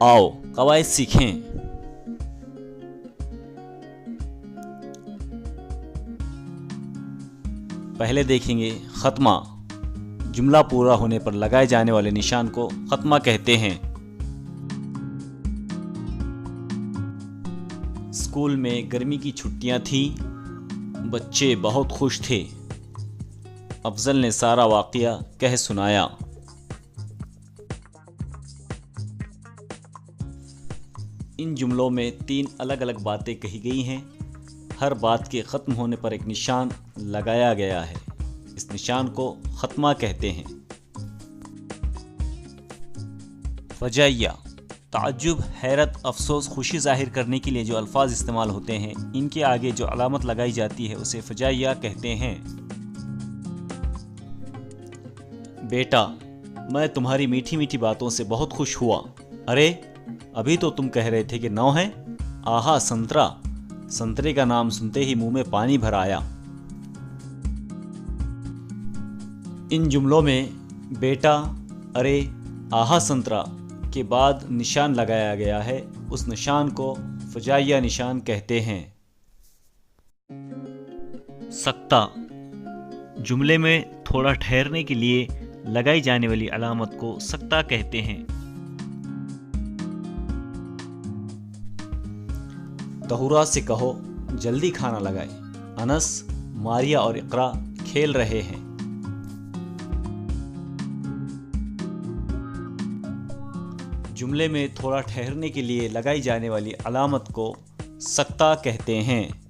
आओ कवायद सीखें। पहले देखेंगे खत्मा। जुमला पूरा होने पर लगाए जाने वाले निशान को खत्मा कहते हैं। स्कूल में गर्मी की छुट्टियां थीं, बच्चे बहुत खुश थे। अफजल ने सारा वाक़या कह सुनाया। इन जुमलों में 3 अलग अलग बातें कही गई हैं। हर बात के ख़त्म होने पर एक निशान लगाया गया है। इस निशान को खत्मा कहते हैं। फजाइया, ताज्जुब, हैरत, अफसोस, खुशी जाहिर करने के लिए जो अल्फाज इस्तेमाल होते हैं, इनके आगे जो अलामत लगाई जाती है उसे फजाइया कहते हैं। बेटा, मैं तुम्हारी मीठी मीठी बातों से बहुत खुश हुआ। अरे, अभी तो तुम कह रहे थे कि 9 है। आहा संतरा। संतरे का नाम सुनते ही मुंह में पानी भर आया। इन जुमलों में बेटा, अरे, आहा संतरा के बाद निशान लगाया गया है। उस निशान को फजाइया निशान कहते हैं। सकता, जुमले में थोड़ा ठहरने के लिए लगाई जाने वाली अलामत को सकता कहते हैं। तहुरा से कहो जल्दी खाना लगाए। अनस, मारिया और इकरा खेल रहे हैं। जुमले में थोड़ा ठहरने के लिए लगाई जाने वाली अलामत को सकता कहते हैं।